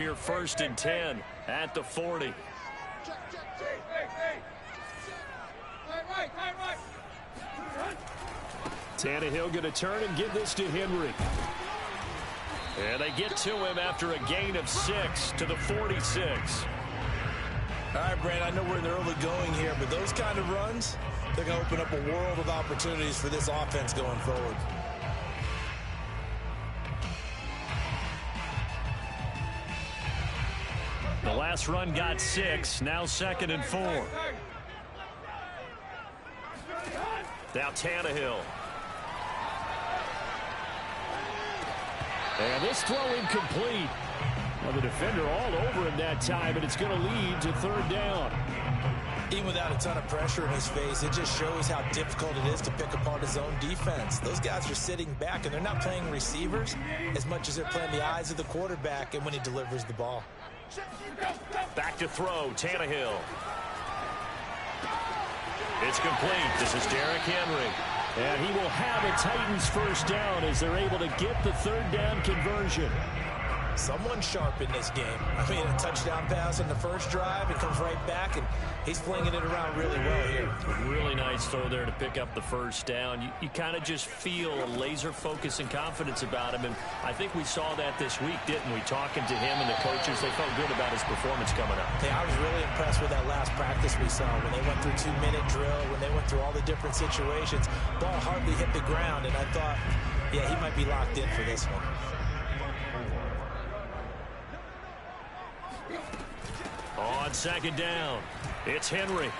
Here, 1st and 10 at the 40. Tannehill going to turn and give this to Henry. And they get to him after a gain of 6 to the 46. All right, Brand, I know we're in the early going here, but those kind of runs, they're going to open up a world of opportunities for this offense going forward. The last run got 6, now 2nd and 4. Now Tannehill. And this throw incomplete. Well, the defender all over him that time, and it's going to lead to 3rd down. Even without a ton of pressure in his face, it just shows how difficult it is to pick apart his own defense. Those guys are sitting back, and they're not playing receivers as much as they're playing the eyes of the quarterback and when he delivers the ball. Back to throw, Tannehill. It's complete. This is Derrick Henry. And he will have a Titans 1st down as they're able to get the 3rd down conversion. Someone sharp in this game. I mean, a touchdown pass in the first drive. It comes right back, and he's flinging it around really well here. Really nice throw there to pick up the 1st down. You kind of just feel a laser focus and confidence about him, and I think we saw that this week, didn't we? Talking to him and the coaches, they felt good about his performance coming up. Hey, I was really impressed with that last practice we saw when they went through 2-minute drill, when they went through all the different situations. Ball hardly hit the ground, and I thought, yeah, he might be locked in for this one. On 2nd down, it's Henry.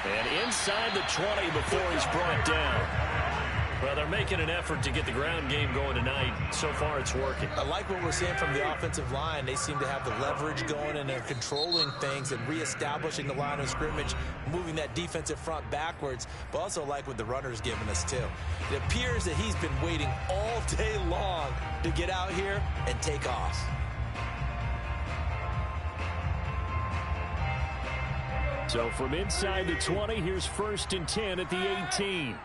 And inside the 20 before he's brought down. Well, they're making an effort to get the ground game going tonight. So far, it's working. I like what we're seeing from the offensive line. They seem to have the leverage going, and they're controlling things and reestablishing the line of scrimmage, moving that defensive front backwards, but also like what the runner's giving us, too. It appears that he's been waiting all day long to get out here and take off. So from inside the 20, here's 1st and 10 at the 18.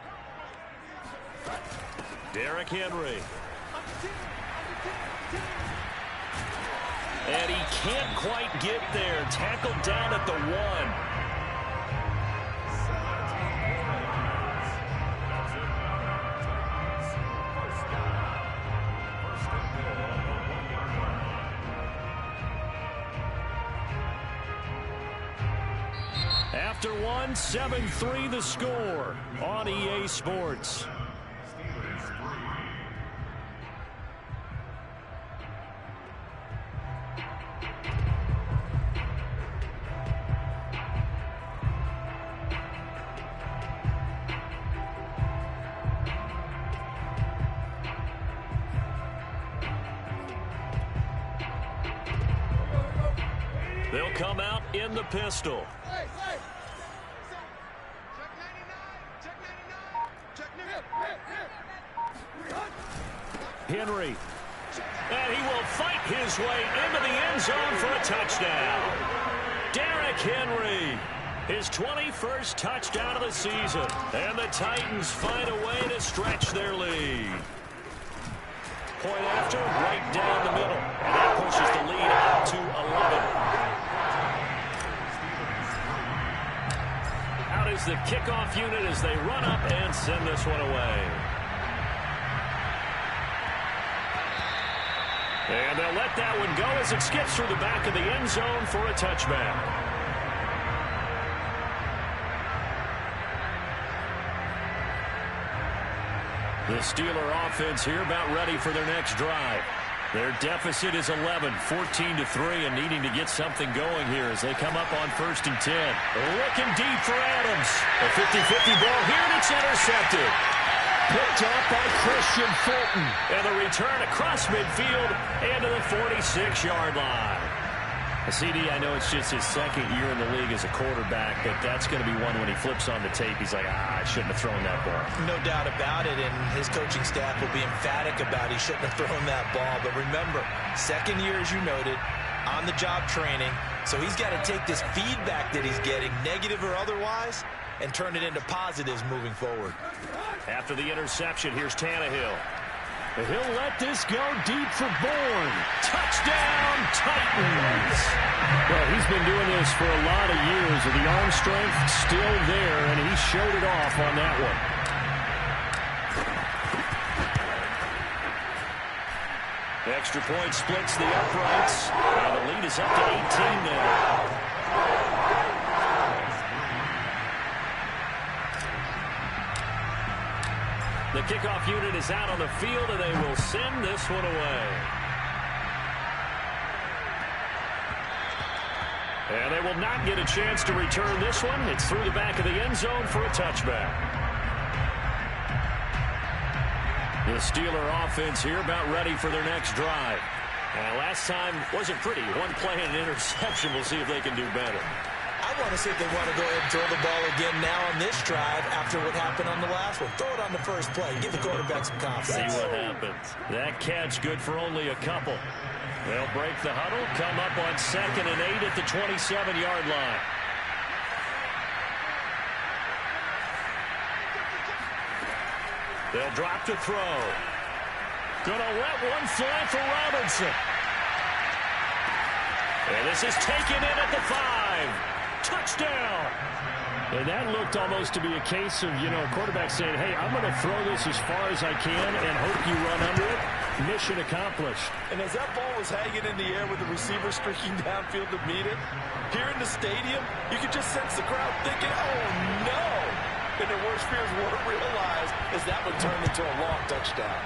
Derrick Henry. And he can't quite get there. Tackled down at the 1. After 1, 7-3 the score on EA Sports. They'll come out in the pistol. Henry. And he will fight his way into the end zone for a touchdown. Derrick Henry, his 21st touchdown of the season. And the Titans find a way to stretch their lead. Point after, right down the middle. And that pushes the lead out to 11. Out is the kickoff unit as they run up and send this one away. And they'll let that one go as it skips through the back of the end zone for a touchback. The Steeler offense here about ready for their next drive. Their deficit is 11, 14-3, and needing to get something going here as they come up on 1st and 10. Looking deep for Adams. A 50-50 ball here, and it's intercepted. Picked up by Christian Fulton. And the return across midfield and to the 46-yard line. CD, I know it's just his 2nd year in the league as a quarterback, but that's going to be one when he flips on the tape. He's like, I shouldn't have thrown that ball. No doubt about it, and his coaching staff will be emphatic about he shouldn't have thrown that ball. But remember, 2nd year, as you noted, on-the-job training, so he's got to take this feedback that he's getting, negative or otherwise, and turn it into positives moving forward. After the interception, here's Tannehill. He'll let this go deep for Bourne. Touchdown, Titans. Well, he's been doing this for a lot of years, and the arm strength still there, and he showed it off on that one. The extra point splits the uprights, and the lead is up to 18 now. The kickoff unit is out on the field, and they will send this one away. And they will not get a chance to return this one. It's through the back of the end zone for a touchback. The Steeler offense here about ready for their next drive. Last time wasn't pretty. One play and an interception. We'll see if they can do better. I want to see if they want to go ahead and throw the ball again now on this drive after what happened on the last one. Throw it on the first play. Give the quarterback some confidence. See what happens. That catch good for only a couple. They'll break the huddle, come up on 2nd and 8 at the 27-yard line. They'll drop to throw. Gonna let one fly for Robinson. And this is taken in at the 5. Touchdown. And that looked almost to be a case of, quarterback saying, hey, I'm going to throw this as far as I can and hope you run under it. Mission accomplished. And as that ball was hanging in the air with the receiver streaking downfield to meet it, here in the stadium, you could just sense the crowd thinking, oh, no. And their worst fears weren't realized as that would turn into a long touchdown.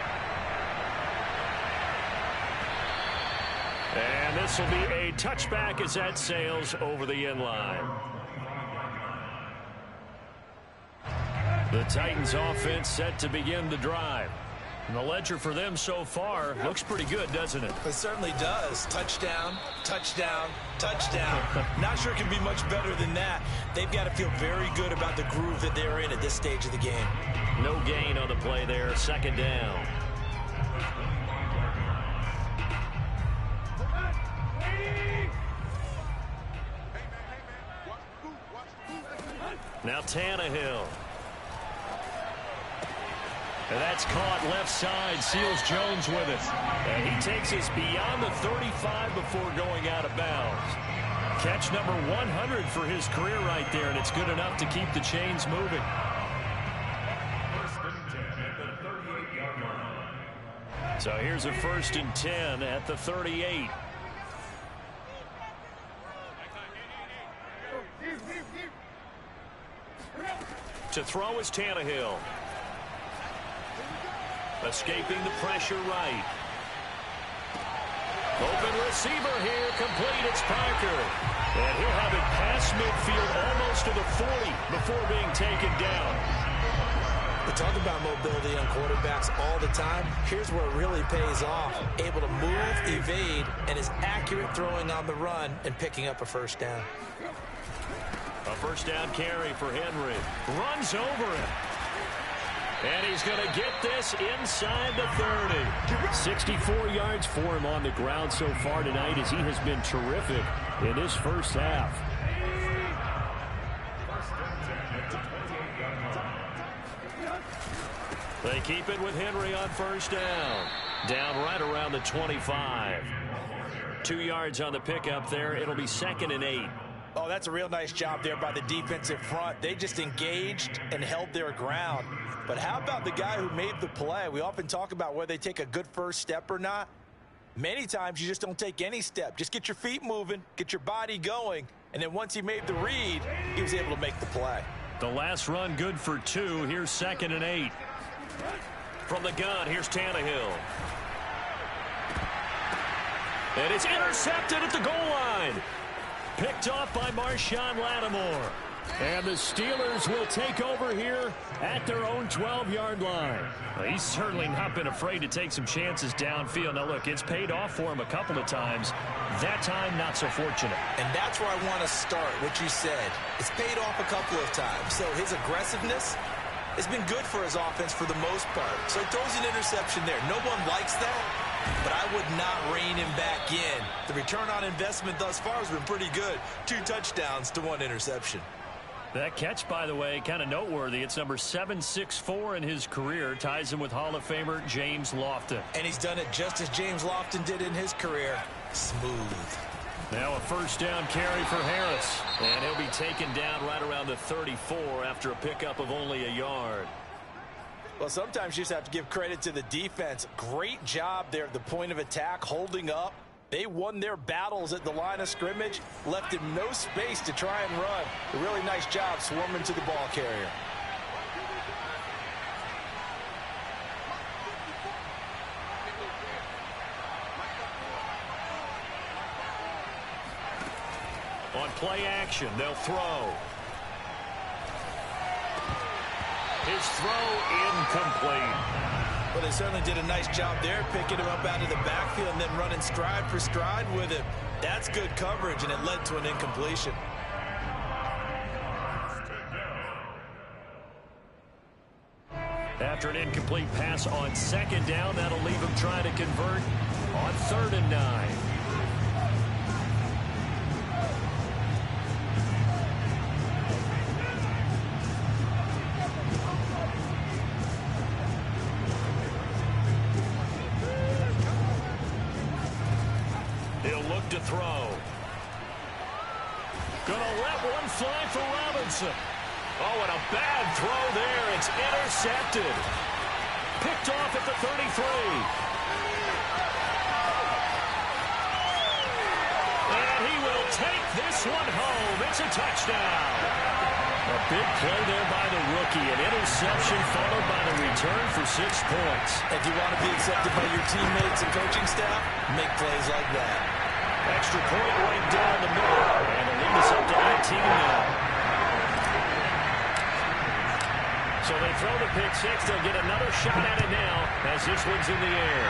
And this will be a touchback as that sails over the end line. The Titans offense set to begin the drive. And the ledger for them so far looks pretty good, doesn't it? It certainly does. Touchdown, touchdown, touchdown. Not sure it can be much better than that. They've got to feel very good about the groove that they're in at this stage of the game. No gain on the play there. 2nd down. Now Tannehill. And that's caught left side. Seals Jones with it. And he takes us beyond the 35 before going out of bounds. Catch number 100 for his career right there, and it's good enough to keep the chains moving. So here's a 1st and 10 at the 38. To throw is Tannehill. Escaping the pressure right. Open receiver here, complete. It's Parker. And he'll have it past midfield almost to the 40 before being taken down. We talk about mobility on quarterbacks all the time. Here's where it really pays off. Able to move, evade, and is accurate throwing on the run and picking up a 1st down. A 1st down carry for Henry. Runs over him. And he's going to get this inside the 30. 64 yards for him on the ground so far tonight as he has been terrific in his first half. They keep it with Henry on 1st down. Down right around the 25. 2 yards on the pickup there. It'll be 2nd and 8. Oh, that's a real nice job there by the defensive front. They just engaged and held their ground. But how about the guy who made the play? We often talk about whether they take a good first step or not. Many times you just don't take any step. Just get your feet moving, get your body going, and then once he made the read, he was able to make the play. The last run good for 2. Here's 2nd and 8. From the gun, here's Tannehill. And it's intercepted at the goal line. Picked off by Marshawn Lattimore. And the Steelers will take over here at their own 12-yard line. Well, he's certainly not been afraid to take some chances downfield. Now, look, it's paid off for him a couple of times. That time, not so fortunate. And that's where I want to start, what you said. It's paid off a couple of times. So his aggressiveness has been good for his offense for the most part. So he throws an interception there. No one likes that, but I would not rein him back in. The return on investment thus far has been pretty good. 2 touchdowns to 1 interception. That catch, by the way, kind of noteworthy. It's number 764 in his career. Ties him with Hall of Famer James Lofton. And he's done it just as James Lofton did in his career. Smooth. Now a first down carry for Harris. And he'll be taken down right around the 34 after a pickup of only a yard. Well, sometimes you just have to give credit to the defense. Great job there at the point of attack, holding up. They won their battles at the line of scrimmage, left him no space to try and run. A really nice job swarming to the ball carrier. On play action, they'll throw. His throw incomplete. Well, they certainly did a nice job there, picking him up out of the backfield and then running stride for stride with him. That's good coverage, and it led to an incompletion. After an incomplete pass on second down, that'll leave him trying to convert on 3rd and 9. To throw. Gonna let one fly for Robinson. Oh, and a bad throw there. It's intercepted. Picked off at the 33. And he will take this one home. It's a touchdown. A big play there by the rookie. An interception followed by the return for 6 points. If you want to be accepted by your teammates and coaching staff, make plays like that. Extra point right down the middle. And it'll lead us up to 18 now. So they throw the pick six. They'll get another shot at it now as this one's in the air.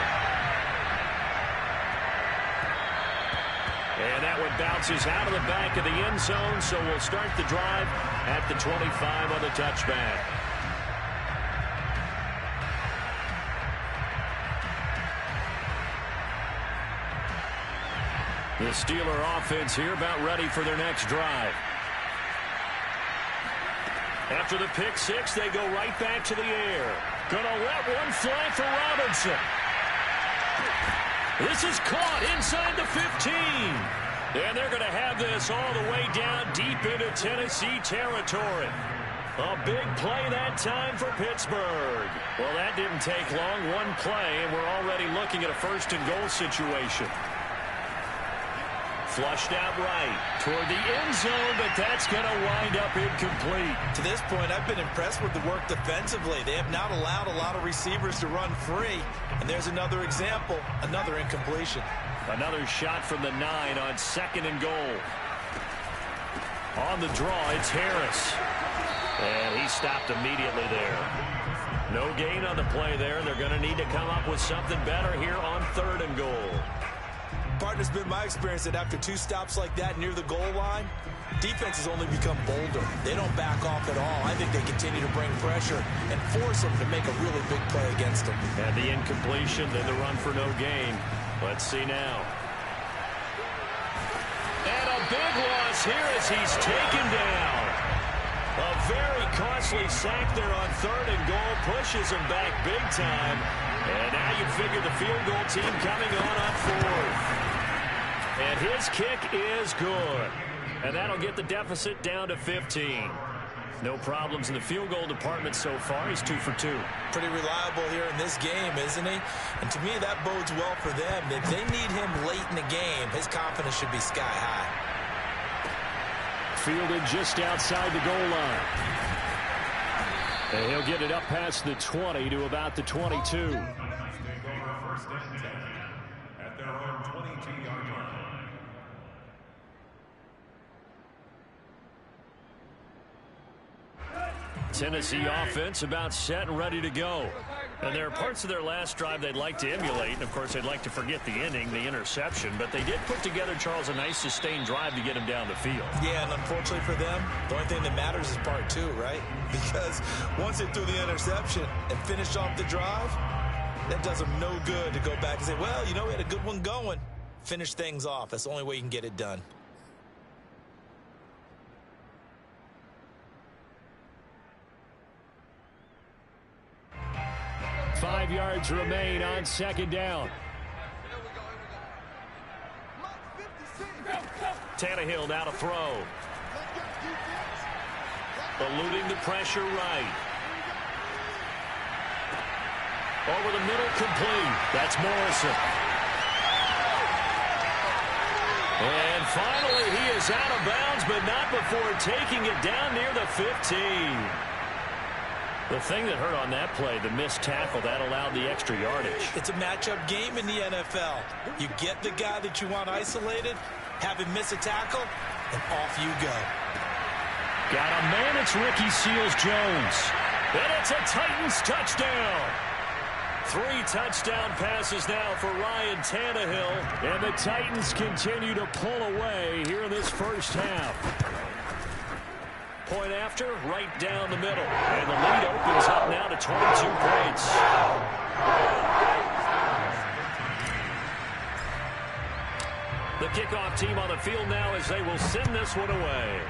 And that one bounces out of the back of the end zone. So we'll start the drive at the 25 on the touchback. The Steeler offense here about ready for their next drive. After the pick six, they go right back to the air. Gonna let one fly for Robinson. This is caught inside the 15. And they're going to have this all the way down deep into Tennessee territory. A big play that time for Pittsburgh. Well, that didn't take long. One play, and we're already looking at a 1st and goal situation. Flushed out right toward the end zone, but that's going to wind up incomplete. To this point, I've been impressed with the work defensively. They have not allowed a lot of receivers to run free. And there's another example, another incompletion. Another shot from the 9 on 2nd and goal. On the draw, it's Harris. And he stopped immediately there. No gain on the play there. They're going to need to come up with something better here on 3rd and goal. Partner's been my experience that after 2 stops like that near the goal line, defenses only become bolder. They don't back off at all. I think they continue to bring pressure and force them to make a really big play against them. And the incompletion, then the run for no gain. Let's see now. And a big loss here as he's taken down. A very costly sack there on 3rd and goal. Pushes him back big time. And now you figure the field goal team coming on 4th. And his kick is good. And that'll get the deficit down to 15. No problems in the field goal department so far. He's 2 for 2. Pretty reliable here in this game, isn't he? And to me, that bodes well for them. If they need him late in the game, his confidence should be sky high. Fielded just outside the goal line. And he'll get it up past the 20 to about the 22. Tennessee offense about set and ready to go. And there are parts of their last drive they'd like to emulate. And, of course, they'd like to forget the inning, the interception. But they did put together, Charles, a nice sustained drive to get him down the field. Yeah, and unfortunately for them, the only thing that matters is part 2, right? Because once they threw the interception and finished off the drive, that does them no good to go back and say, well, you know, we had a good one going. Finish things off. That's the only way you can get it done. 5 yards remain on second down. Tannehill now to throw. Eluding the pressure right. Over the middle, complete. That's Morrison. And finally, he is out of bounds, but not before taking it down near the 15. The thing that hurt on that play, the missed tackle, that allowed the extra yardage. It's a matchup game in the NFL. You get the guy that you want isolated, have him miss a tackle, and off you go. Got a man, it's Ricky Seals-Jones. And it's a Titans touchdown. 3 touchdown passes now for Ryan Tannehill. And the Titans continue to pull away here in this first half. Point after, right down the middle. And the lead opens up now to 22 points. The kickoff team on the field now as they will send this one away.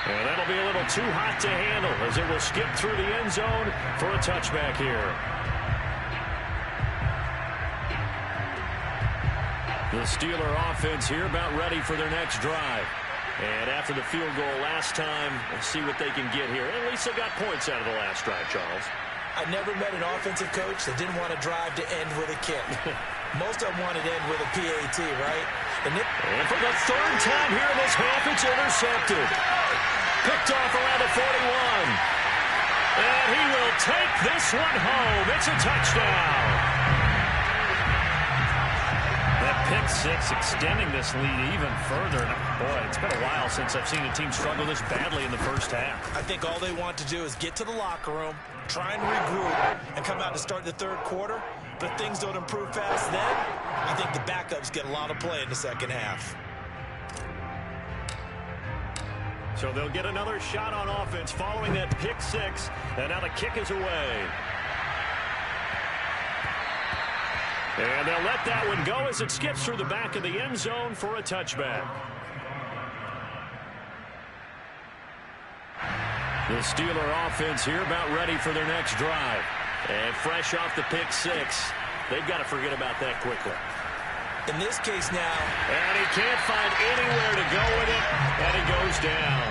And that'll be a little too hot to handle as it will skip through the end zone for a touchback here. The Steeler offense here about ready for their next drive. And after the field goal last time, let's see what they can get here. At least they got points out of the last drive, Charles. I never met an offensive coach that didn't want to drive to end with a kick. Most of them wanted to end with a PAT, right? And for the third time here in this half, it's intercepted. Picked off around the 41. And he will take this one home. It's a touchdown. That pick six extending this lead even further. Boy, it's been a while since I've seen a team struggle this badly in the first half. I think all they want to do is get to the locker room, try and regroup, and come out to start the third quarter. But if things don't improve fast then, I think the backups get a lot of play in the second half. So they'll get another shot on offense following that pick six. And now the kick is away. And they'll let that one go as it skips through the back of the end zone for a touchback. The Steeler offense here about ready for their next drive. And fresh off the pick six, they've got to forget about that quickly. In this case now. And he can't find anywhere to go with it, and he goes down.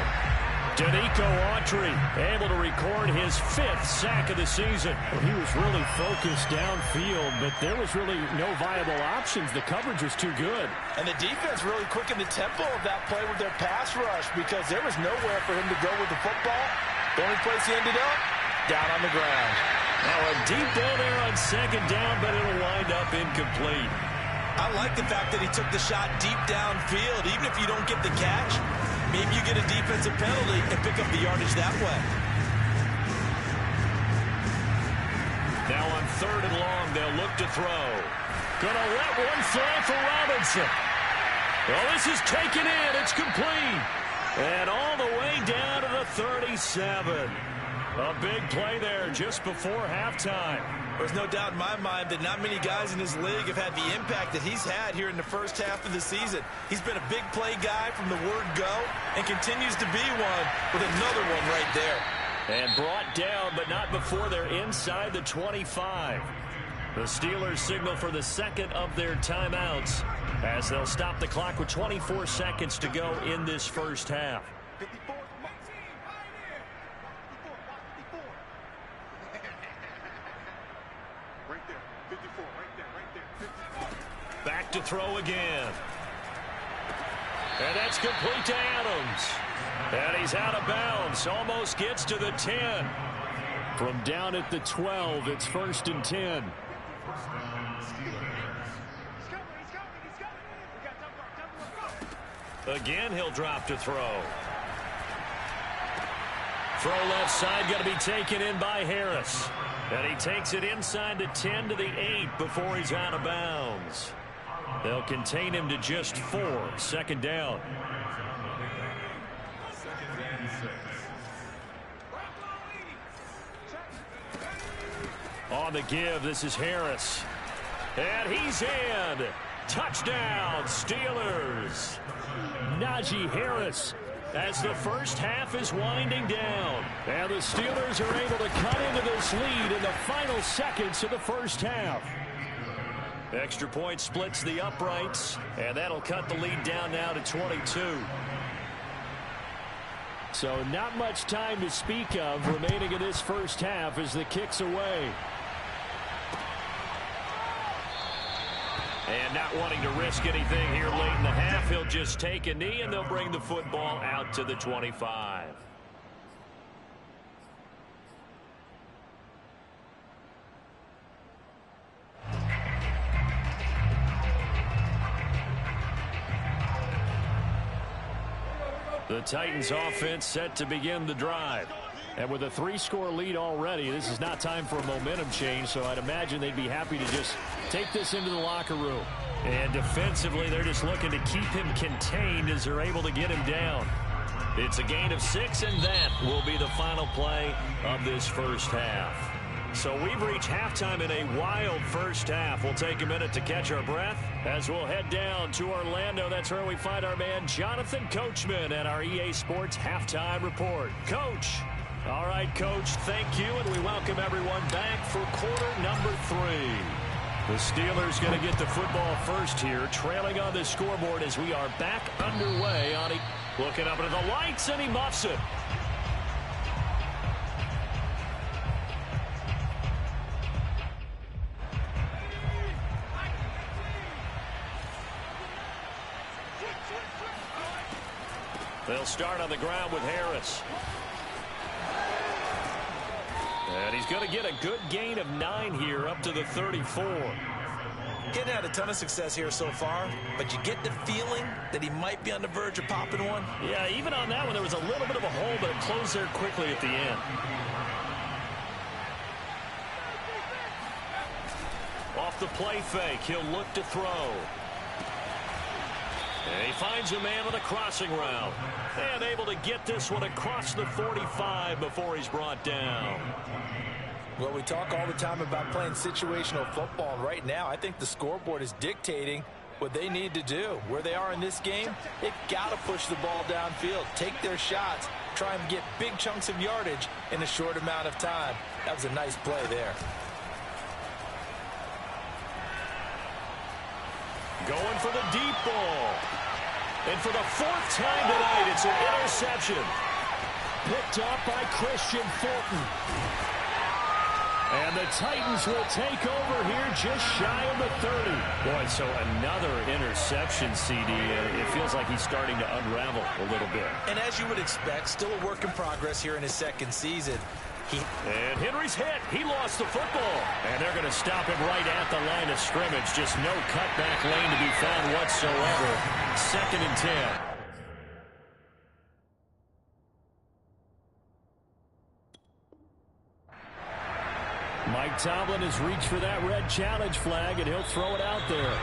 Danico Autry able to record his 5th sack of the season. Well, he was really focused downfield, but there was really no viable options. The coverage was too good. And the defense really quickened the tempo of that play with their pass rush because there was nowhere for him to go with the football. The only place he ended up, down on the ground. Now a deep ball there on second down, but it'll wind up incomplete. I like the fact that he took the shot deep downfield. Even if you don't get the catch, maybe you get a defensive penalty and pick up the yardage that way. Now on 3rd and long, they'll look to throw. Gonna let one fly for Robinson. Well, this is taken in. It's complete. And all the way down to the 37. A big play there just before halftime. There's no doubt in my mind that not many guys in this league have had the impact that he's had here in the first half of the season. He's been a big play guy from the word go and continues to be one with another one right there. And brought down, but not before they're inside the 25. The Steelers signal for the second of their timeouts as they'll stop the clock with 24 seconds to go in this first half. Back to throw again. And that's complete to Adams. And he's out of bounds. Almost gets to the 10. From down at the 12, it's 1st and 10. Again, he'll drop to throw. Throw left side, got to be taken in by Harris. And he takes it inside the 10 to the 8 before he's out of bounds. They'll contain him to just 4. 2nd down. On the give, this is Harris. And he's in. Touchdown, Steelers. Najee Harris as the first half is winding down. And the Steelers are able to cut into this lead in the final seconds of the first half. Extra point splits the uprights, and that'll cut the lead down now to 22. So not much time to speak of remaining in this first half as the kick's away. And not wanting to risk anything here late in the half, he'll just take a knee, and they'll bring the football out to the 25. The Titans offense set to begin the drive. And with a 3-score lead already, this is not time for a momentum change, so I'd imagine they'd be happy to just take this into the locker room. And defensively, they're just looking to keep him contained as they're able to get him down. It's a gain of 6, and that will be the final play of this first half. So we've reached halftime in a wild first half. We'll take a minute to catch our breath as we'll head down to Orlando. That's where we find our man Jonathan Coachman at our EA Sports Halftime Report. Coach. All right, Coach, thank you, and we welcome everyone back for quarter number 3. The Steelers going to get the football first here, trailing on the scoreboard as we are back underway on it. Looking up into the lights, and he muffs it. They'll start on the ground with Harris. And he's going to get a good gain of 9 here up to the 34. Getting had a ton of success here so far, but you get the feeling that he might be on the verge of popping one. Yeah, even on that one, there was a little bit of a hole, but it closed there quickly at the end. Off the play fake, he'll look to throw. And he finds a man with a crossing route. And able to get this one across the 45 before he's brought down. Well, we talk all the time about playing situational football, and right now I think the scoreboard is dictating what they need to do. Where they are in this game, they've got to push the ball downfield, take their shots, try and get big chunks of yardage in a short amount of time. That was a nice play there. Going for the deep ball. And for the 4th time tonight, it's an interception. Picked up by Christian Fulton. And the Titans will take over here just shy of the 30. Boy, so another interception, CD. It feels like he's starting to unravel a little bit. And as you would expect, still a work in progress here in his second season. And Henry's hit. He lost the football. And they're going to stop him right at the line of scrimmage. Just no cutback lane to be found whatsoever. 2nd and 10. Mike Tomlin has reached for that red challenge flag, and he'll throw it out there.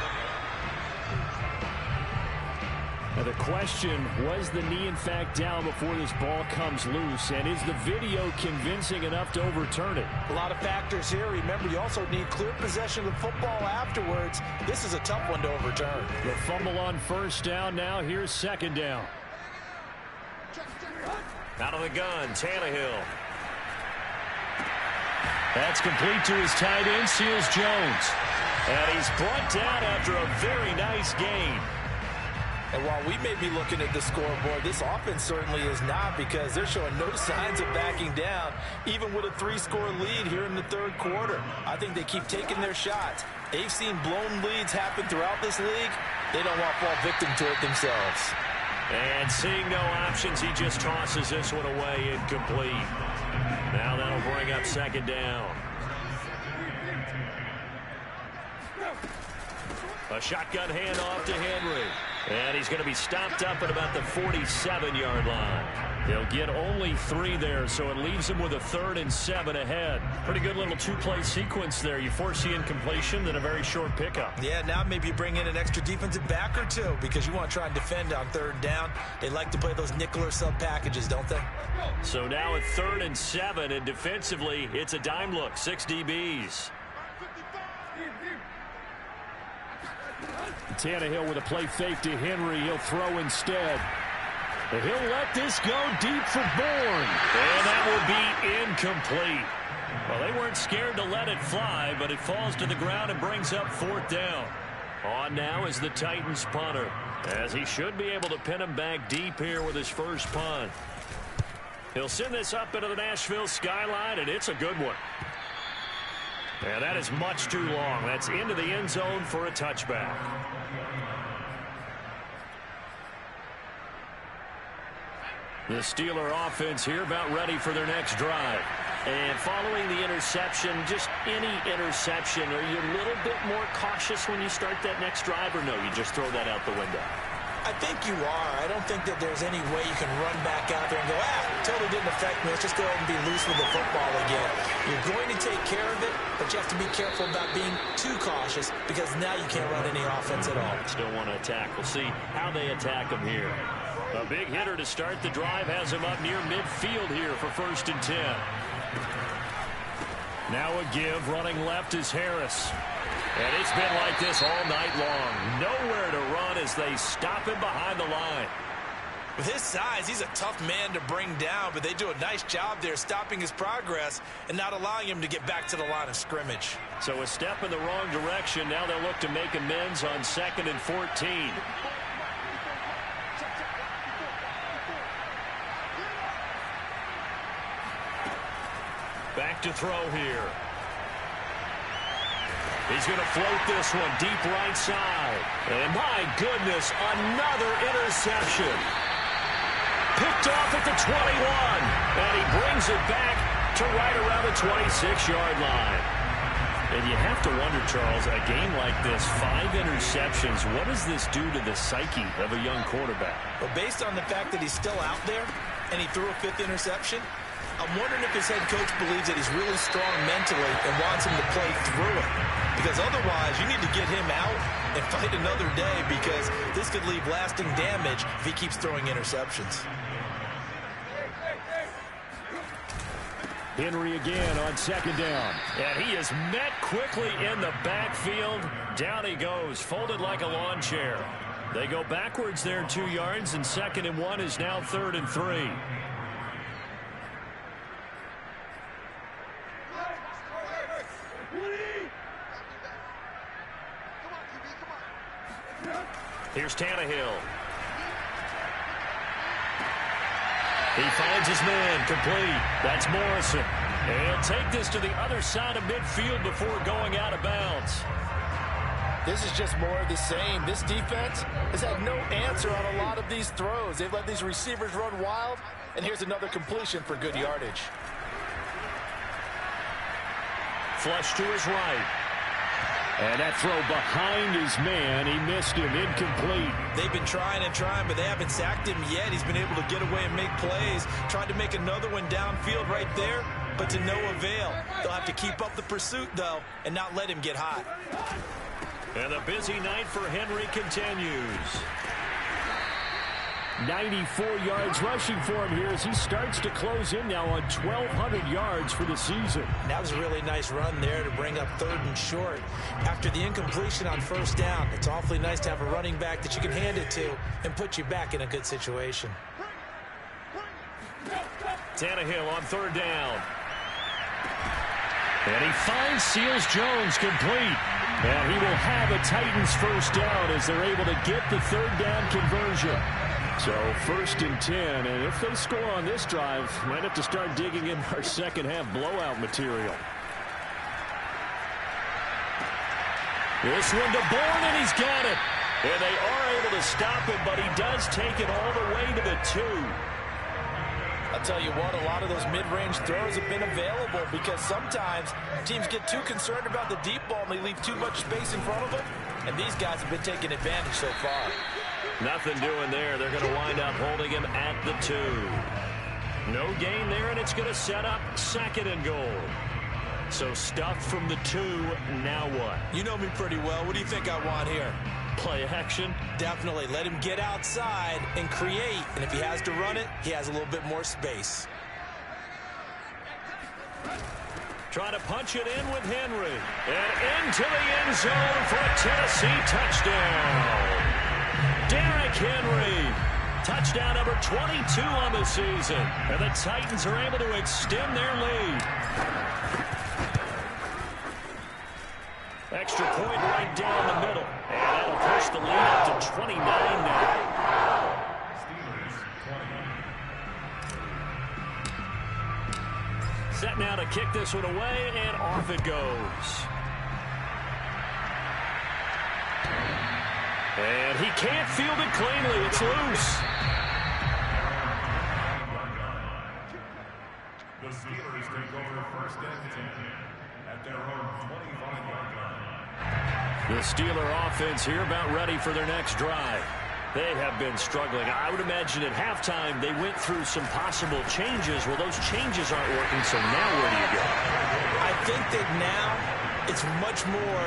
Now the question, was the knee in fact down before this ball comes loose? And is the video convincing enough to overturn it? A lot of factors here. Remember, you also need clear possession of the football afterwards. This is a tough one to overturn. The fumble on 1st down now. Here's 2nd down. Out of the gun, Tannehill. That's complete to his tight end, Seals Jones. And he's brought down after a very nice gain. And while we may be looking at the scoreboard, this offense certainly is not, because they're showing no signs of backing down, even with a 3-score lead here in the 3rd quarter. I think they keep taking their shots. They've seen blown leads happen throughout this league. They don't want to fall victim to it themselves. And seeing no options, he just tosses this one away incomplete. Now that'll bring up 2nd down. A shotgun handoff to Henry. And he's going to be stopped up at about the 47-yard line. He'll get only 3 there, so it leaves him with a 3rd and 7 ahead. Pretty good little 2-play sequence there. You force the incompletion, then a very short pickup. Yeah, now maybe you bring in an extra defensive back or 2, because you want to try and defend on 3rd down. They like to play those nickel or sub packages, don't they? So now at 3rd and 7, and defensively, it's a dime look, 6 DBs. Tannehill with a play fake to Henry. He'll throw instead. He'll let this go deep for Bourne. And that will be incomplete. Well, they weren't scared to let it fly, but it falls to the ground and brings up 4th down. On now is the Titans punter, as he should be able to pin him back deep here with his first punt. He'll send this up into the Nashville skyline, and it's a good one. And that is much too long. That's into the end zone for a touchback. The Steeler offense here about ready for their next drive. And following the interception, just any interception, are you a little bit more cautious when you start that next drive, or no, you just throw that out the window? I think you are. I don't think that there's any way you can run back out there and go, totally didn't affect me. Let's just go ahead and be loose with the football again. You're going to take care of it, but you have to be careful about being too cautious because now you can't run any offense at all. Still want to attack. We'll see how they attack him here. A big hitter to start the drive has him up near midfield here for 1st and 10. Now a give, running left is Harris. And it's been like this all night long. Nowhere to run as they stop him behind the line. With his size, he's a tough man to bring down, but they do a nice job there stopping his progress and not allowing him to get back to the line of scrimmage. So a step in the wrong direction. Now they'll look to make amends on 2nd and 14. Back to throw here. He's going to float this one deep right side. And my goodness, another interception. Picked off at the 21. And he brings it back to right around the 26-yard line. And you have to wonder, Charles, a game like this, 5 interceptions, what does this do to the psyche of a young quarterback? Well, based on the fact that he's still out there and he threw a 5th interception, I'm wondering if his head coach believes that he's really strong mentally and wants him to play through it. Because otherwise, you need to get him out and fight another day because this could leave lasting damage if he keeps throwing interceptions. Henry again on 2nd down. And he is met quickly in the backfield. Down he goes, folded like a lawn chair. They go backwards there 2 yards, and 2nd and 1 is now 3rd and 3. Here's Tannehill. He finds his man, complete. That's Morrison. And he'll take this to the other side of midfield before going out of bounds. This is just more of the same. This defense has had no answer on a lot of these throws. They've let these receivers run wild, and here's another completion for good yardage. Flush to his right. And that throw behind his man, he missed him, incomplete. They've been trying and trying, but they haven't sacked him yet. He's been able to get away and make plays. Tried to make another one downfield right there, but to no avail. They'll have to keep up the pursuit, though, and not let him get hot. And the busy night for Henry continues. 94 yards rushing for him here as he starts to close in now on 1,200 yards for the season. That was a really nice run there to bring up 3rd and short. After the incompletion on 1st down, it's awfully nice to have a running back that you can hand it to and put you back in a good situation. Tannehill on 3rd down. And he finds Seals-Jones complete. And he will have a Titans 1st down as they're able to get the 3rd down conversion. So 1st and 10, and if they score on this drive, might have to start digging in our second half blowout material. This one to Bourne, and he's got it. And they are able to stop him, but he does take it all the way to the 2. I'll tell you what, a lot of those mid-range throws have been available because sometimes teams get too concerned about the deep ball and they leave too much space in front of them, and these guys have been taking advantage so far. Nothing doing there. They're going to wind up holding him at the 2. No gain there, and it's going to set up 2nd and goal. So stuffed from the 2, now what? You know me pretty well. What do you think I want here? Play action? Definitely. Let him get outside and create. And if he has to run it, he has a little bit more space. Trying to punch it in with Henry. And into the end zone for a Tennessee touchdown. Derrick Henry touchdown number 22 on the season. And the Titans are able to extend their lead. Extra point right down the middle. And that'll push the lead up to 29 now. Set now to kick this one away, and off it goes. And he can't field it cleanly. It's loose. The Steelers take over first and 10 at their own 25-yard line. The Steeler offense here about ready for their next drive. They have been struggling. I would imagine at halftime they went through some possible changes. Well, those changes aren't working, so now where do you go? I think that now it's much more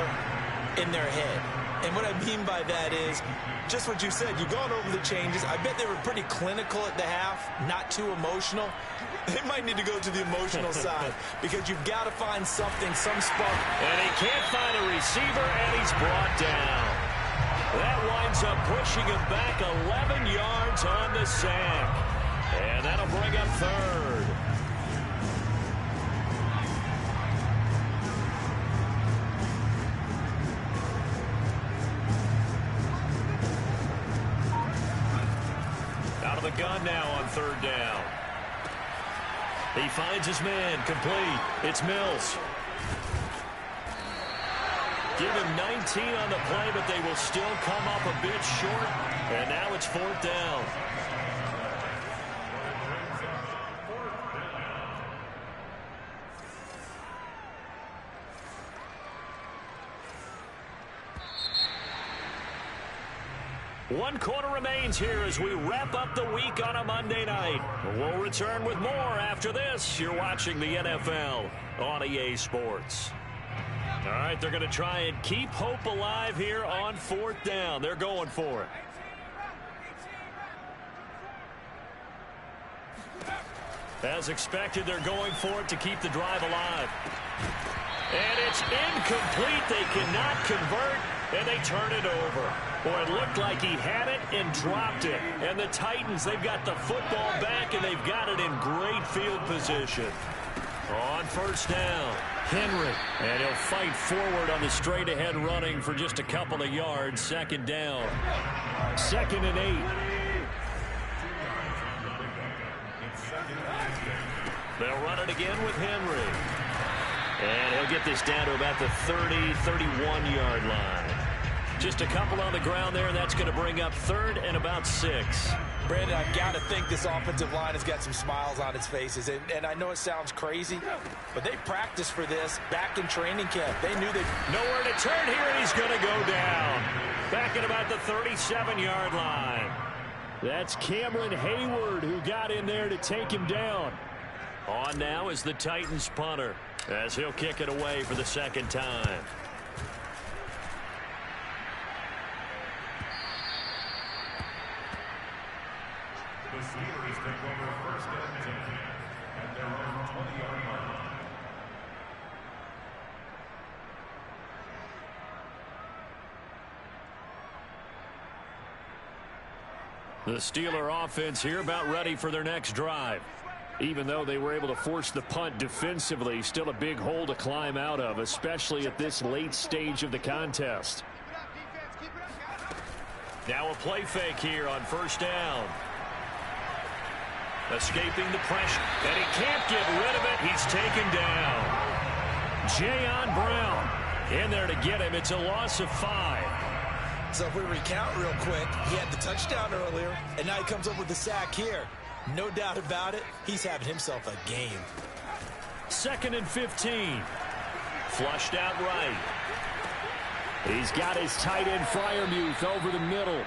in their head. And what I mean by that is just what you said. You've gone over the changes. I bet they were pretty clinical at the half, not too emotional. They might need to go to the emotional side because you've got to find something, some spark. And he can't find a receiver, and he's brought down. That winds up pushing him back 11 yards on the sack. And that'll bring up third. Out of the gun now on third down. He finds his man, complete. It's Mills. Give him 19 on the play, but they will still come up a bit short. And now it's fourth down. One quarter remains here as we wrap up the week on a Monday night. We'll return with more after this. You're watching the NFL on EA Sports. All right, they're going to try and keep hope alive here on fourth down. They're going for it. As expected, they're going for it to keep the drive alive. And it's incomplete. They cannot convert, and they turn it over. Boy, it looked like he had it and dropped it. And the Titans, they've got the football back, and they've got it in great field position. On first down, Henry. And he'll fight forward on the straight-ahead running for just a couple of yards. Second down. 2nd and 8. They'll run it again with Henry. And he'll get this down to about the 30, 31-yard line. Just a couple on the ground there, and that's going to bring up third and about 6. Brandon, I've got to think this offensive line has got some smiles on its faces. And I know it sounds crazy, but they practiced for this back in training camp. They knew they... Nowhere to turn here, and he's going to go down. Back at about the 37-yard line. That's Cameron Hayward who got in there to take him down. On now is the Titans punter as he'll kick it away for the second time. The Steelers take over first and 10 at their own 20-yard line. The Steeler offense here about ready for their next drive. Even though they were able to force the punt defensively, still a big hole to climb out of, especially at this late stage of the contest. Now a play fake here on first down. Escaping the pressure, and he can't get rid of it. He's taken down. Jayon Brown in there to get him. It's a loss of 5. So if we recount real quick, he had the touchdown earlier, and now he comes up with the sack here. No doubt about it, he's having himself a game. 2nd and 15. Flushed out right. He's got his tight end Freiermuth over the middle.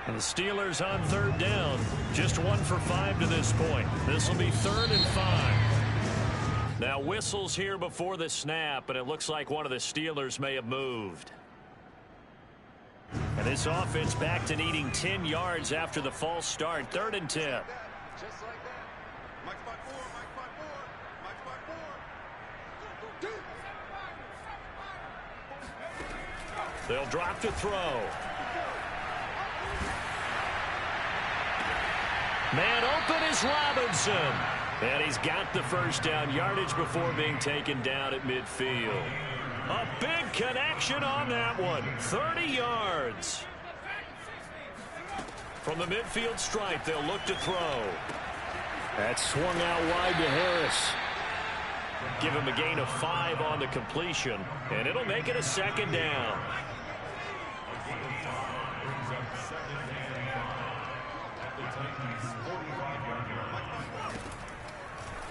And the Steelers on third down. Just 1 for 5 to this point. This will be 3rd and 5. Now whistles here before the snap, and it looks like one of the Steelers may have moved. And this offense back to needing 10 yards after the false start. 3rd and 10. Just like that. Mike spot 4, Mike spot 4, Mike spot 4. They'll drop to throw. Man open is Robinson. And he's got the first down yardage before being taken down at midfield. A big connection on that one. 30 yards. From the midfield stripe, they'll look to throw. That swung out wide to Harris. Give him a gain of 5 on the completion, and it'll make it a second down.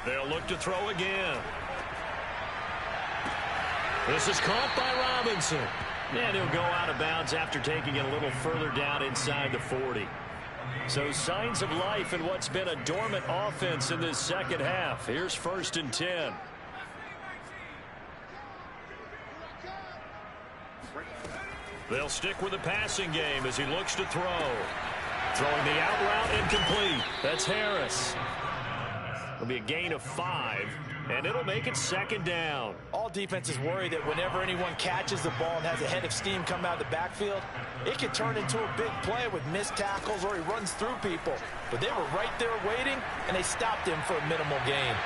They'll look to throw again. This is caught by Robinson. And he'll go out of bounds after taking it a little further down inside the 40. So signs of life in what's been a dormant offense in this second half. Here's 1st and 10. They'll stick with the passing game as he looks to throw. Throwing the out route incomplete. That's Harris. It'll be a gain of 5, and it'll make it 2nd down. All defenses worry that whenever anyone catches the ball and has a head of steam come out of the backfield, it can turn into a big play with missed tackles or he runs through people. But they were right there waiting, and they stopped him for a minimal gain.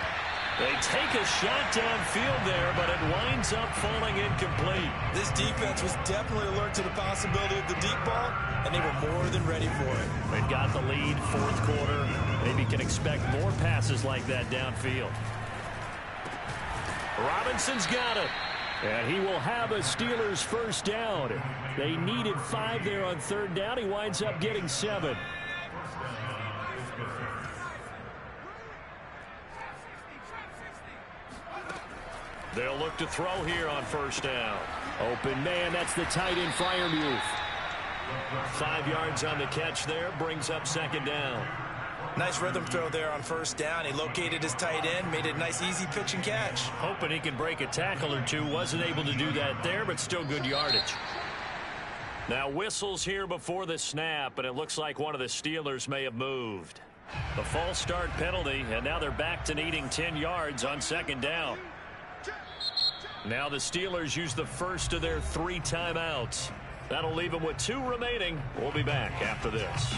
They take a shot downfield there, but it winds up falling incomplete. This defense was definitely alert to the possibility of the deep ball, and they were more than ready for it. They've got the lead, 4th quarter. Maybe can expect more passes like that downfield. Robinson's got it. And he will have a Steelers first down. They needed 5 there on 3rd down. He winds up getting 7. They'll look to throw here on 1st down. Open man, that's the tight end Freiermuth. 5 yards on the catch there, brings up 2nd down. Nice rhythm throw there on 1st down. He located his tight end, made it a nice easy pitch and catch. Hoping he can break a tackle or two. Wasn't able to do that there, but still good yardage. Now whistles here before the snap, and it looks like one of the Steelers may have moved. The false start penalty, and now they're back to needing 10 yards on 2nd down. Now the Steelers use the first of their 3 timeouts. That'll leave them with 2 remaining. We'll be back after this.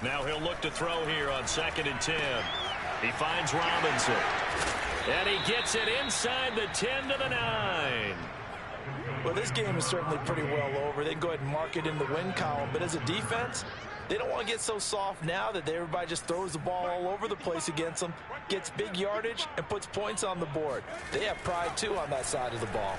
Now he'll look to throw here on 2nd and 10. He finds Robinson. And he gets it inside the 10 to the 9. Well, this game is certainly pretty well over. They can go ahead and mark it in the win column. But as a defense, they don't want to get so soft now that everybody just throws the ball all over the place against them, gets big yardage, and puts points on the board. They have pride, too, on that side of the ball.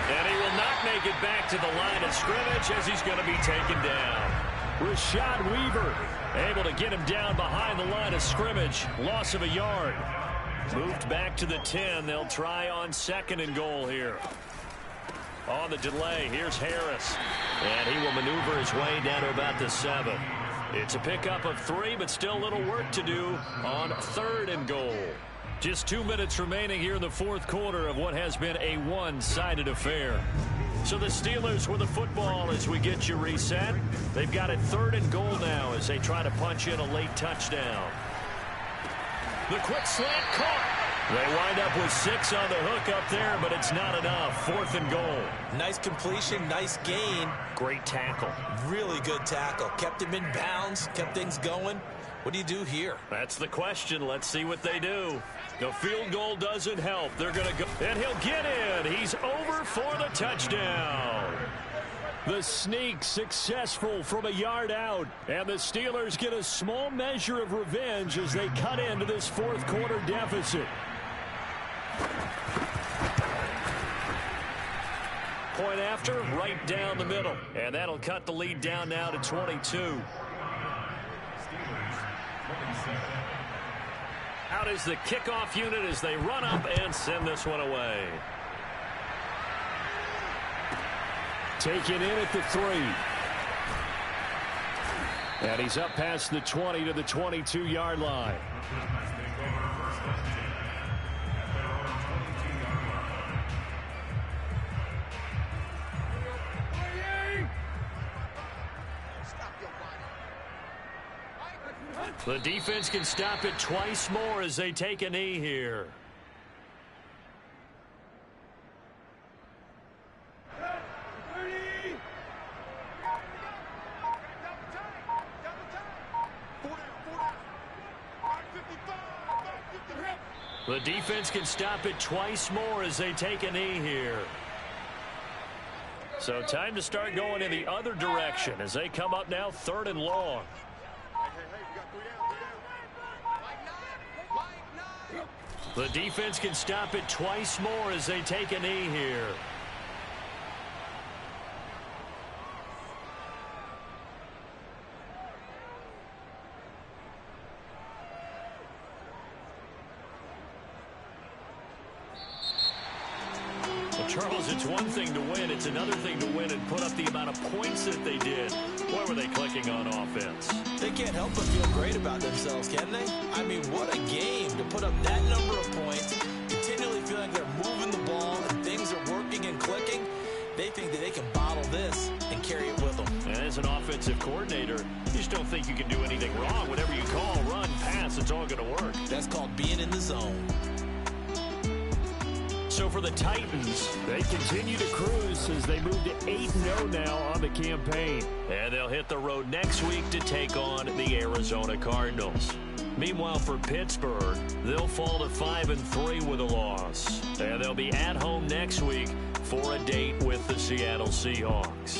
And he will not make it back to the line of scrimmage as he's going to be taken down. Rashad Weaver able to get him down behind the line of scrimmage. Loss of a yard. Moved back to the 10. They'll try on 2nd and goal here. On the delay, here's Harris. And he will maneuver his way down to about the 7. It's a pickup of 3, but still a little work to do on 3rd and goal. Just 2 minutes remaining here in the 4th quarter of what has been a one-sided affair. So the Steelers with the football as we get you reset. They've got it 3rd and goal now as they try to punch in a late touchdown. The quick slant caught. They wind up with 6 on the hook up there, but it's not enough. 4th and goal. Nice completion, nice gain. Great tackle. Really good tackle. Kept him in bounds, kept things going. What do you do here? That's the question. Let's see what they do. The field goal doesn't help. They're going to go, and he'll get in. He's over for the touchdown. The sneak successful from a yard out. And the Steelers get a small measure of revenge as they cut into this 4th quarter deficit. Point after, right down the middle. And that'll cut the lead down now to 22. Out is the kickoff unit as they run up and send this one away. Taken in at the 3. And he's up past the 20 to the 22-yard line. The defense can stop it twice more as they take a knee here. The defense can stop it twice more as they take a knee here. So time to start going in the other direction as they come up now 3rd and long. The defense can stop it twice more as they take a knee here. Charles, it's one thing to win. It's another thing to win and put up the amount of points that they did. Why were they clicking on offense? They can't help but feel great about themselves, can they? I mean, what a game to put up that number of points, continually feeling they're moving the ball and things are working and clicking. They think that they can bottle this and carry it with them. And as an offensive coordinator, you just don't think you can do anything wrong. Whatever you call, run, pass, it's all going to work. That's called being in the zone. So for the Titans, they continue to cruise as they move to 8-0 now on the campaign. And they'll hit the road next week to take on the Arizona Cardinals. Meanwhile, for Pittsburgh, they'll fall to 5-3 with a loss. And they'll be at home next week for a date with the Seattle Seahawks.